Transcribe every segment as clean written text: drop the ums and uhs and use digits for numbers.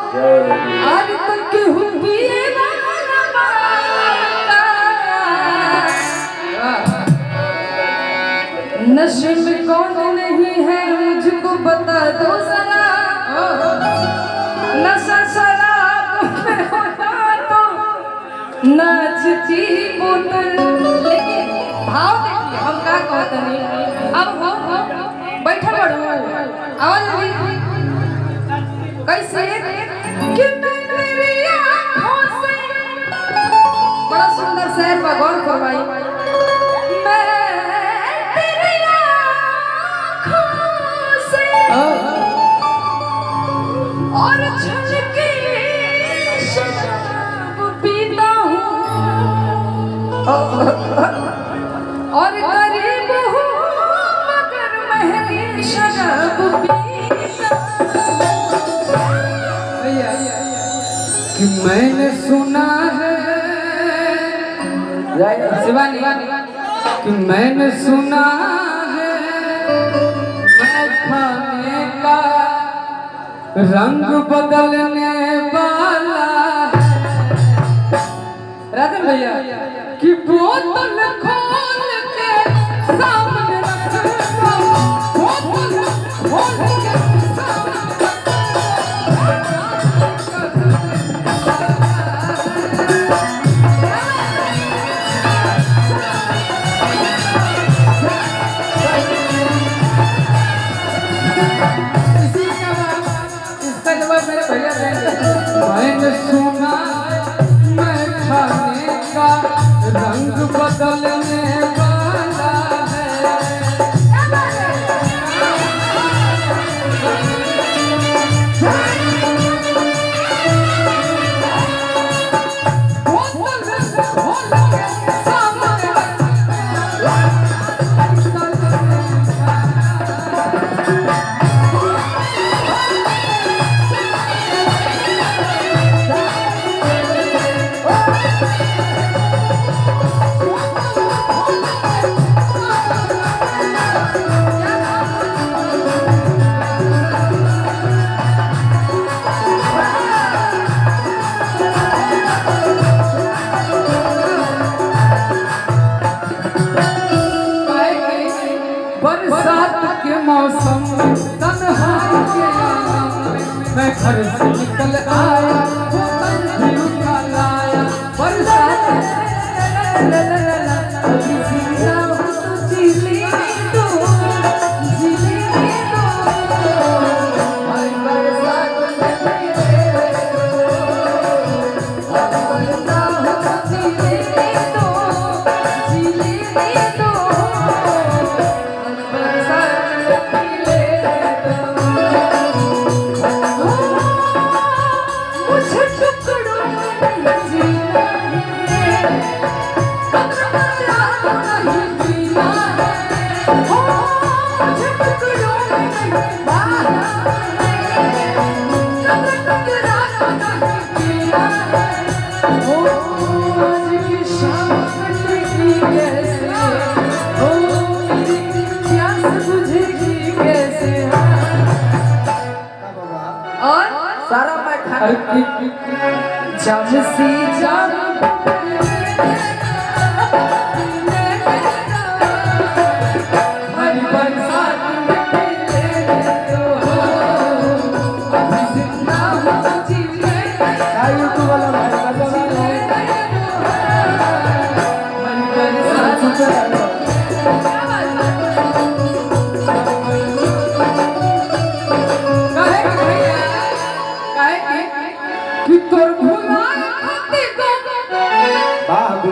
आज तक हुए नशे में कौन नहीं है मुझको बता दो जरा। नशा शराब में होता तो नाचती बोतल। लेकिन भाव देखिए हम का कहते नहीं। अब हो बैठा पड़ो आवाज कैसे कि मैं तेरी आँखों से बड़ा सुंदर शेर पर गौर करवाई। मैं तेरी आँखों से और छलके शराब पीता हूँ और गरीब हूँ मगर महंगी शराब पीता कि मैंने सुना है शिवानी कि मैंने सुना है मैं खाने का रंग बदलने वाला है। राजन भैया कि बोतल खोल के सामने रखना बोतल खोल के मैंने सुना मैं खाने का रंग बदलने वाला है। बरसात के मौसम तन्हाई के आलम में मैं घर से निकल आया बोतल भी उठा लाया। बरसात सारा मैं खाने जब सी जब हरी बरसात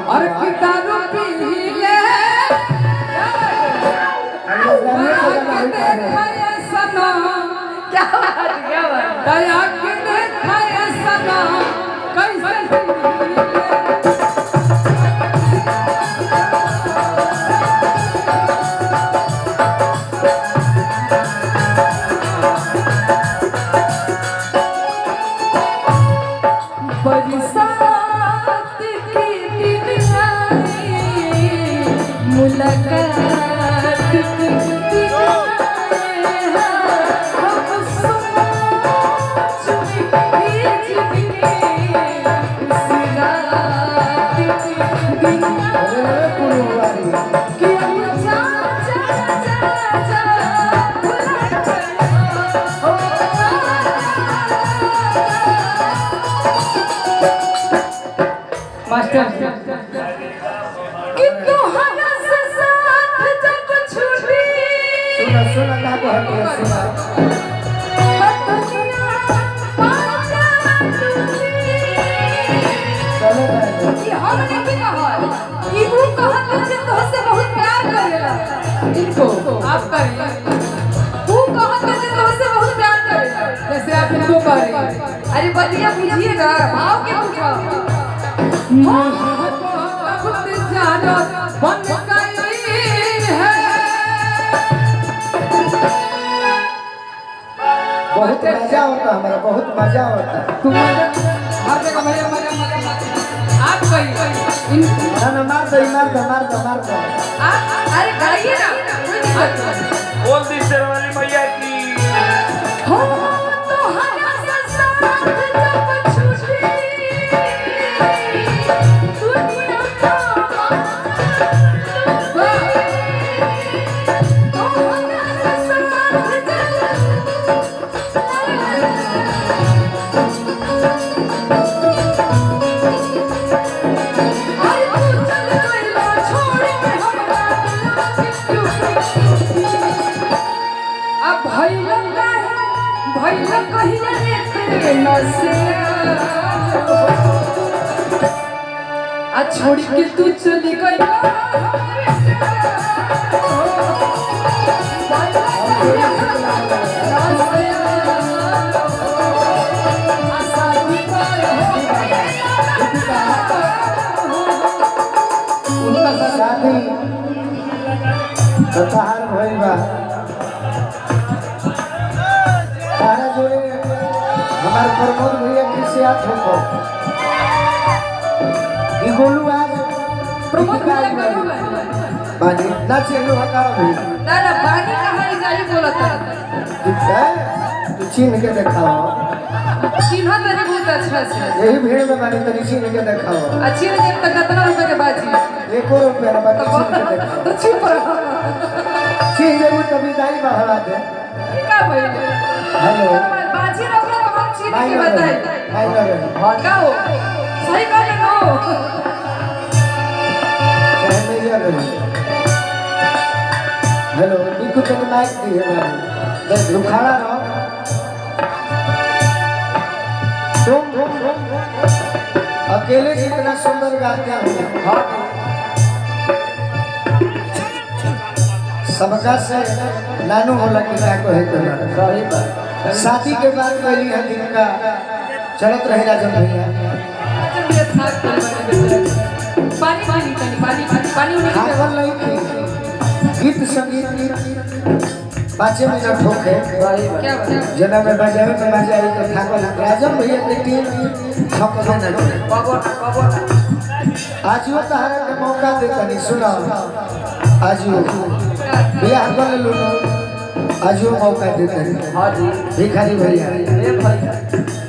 और दारू पी ले क्या दया के देखा सना कैसे मुलाकात मास्टर कि तोहरा से साथ जब छूटी सुना सुना का कहती है सुना चलो भाई कि हमने भी कहा कि तू कहा तुझे तोहसे बहुत प्यार करेला इनको आप करिए तू कहा तुझे तोहसे बहुत प्यार करेला जैसे आप इनको करें अरे बतिया पूछिए ना भाव के पूछो खुद जाना बन गई है बहुत मजा होता हमारा बहुत मजा होता तुम्हारे हर जगह भैया मजा आप कहिए ना मार दो मार दो मार दो मार दो अरे गाइए ना कोई दिक्कत नहीं बोल दी शेरवाली मैया की हो तोहरा से साथ जब छूटी दुनिया का तोहरा से भैया कहिया रे तेरे नसिया आ छोड़ के तू चली गई शादी तो कहार भइल बा तारा जोड़े हमारे प्रमोद भैया किसे हाथ होको ई गोलू आज प्रमोद भैया करो बानी ना चलो हका भी ना ना बानी कहानी गाली बोलता ठीक है तू छीन के दिखाओ चिन्ह तेरे बहुत अच्छा से यही भीड़ में बानी तनी छीन के दिखाओ अच्छी नहीं तो कितना रुपए के बाजी 1 रुपया ना बाकी छीन के दिखाओ तो चुप रहो छीन जरूर तभी दाई बढ़ा दे का भाई हेलो बाजी रहो तो हम चीज भाई के बताए भाई लगे का हो सही कहले नो चाहे मेरी अगर हेलो बिल्कुल तो माइक दी है भाई देख रुखाड़ा रहो तुम अकेले कितना सुंदर गाते हो सबका से नानू होला कि क्या कहे तो सही बात शादी के बाद पहली है दिन का चलत रहे राजन भैया पानी पानी पानी पानी खाकर नहीं थी गीत संगीत पाँचे मिनट होके क्या बात जना में बजावे में मजा आई तो ठाकुर राजन भैया के टीम छक्के न आज वो तहरा के मौका दे तनी सुना आज वो बियाह कर लो आज वो मौका दे तनी भिखारी भैया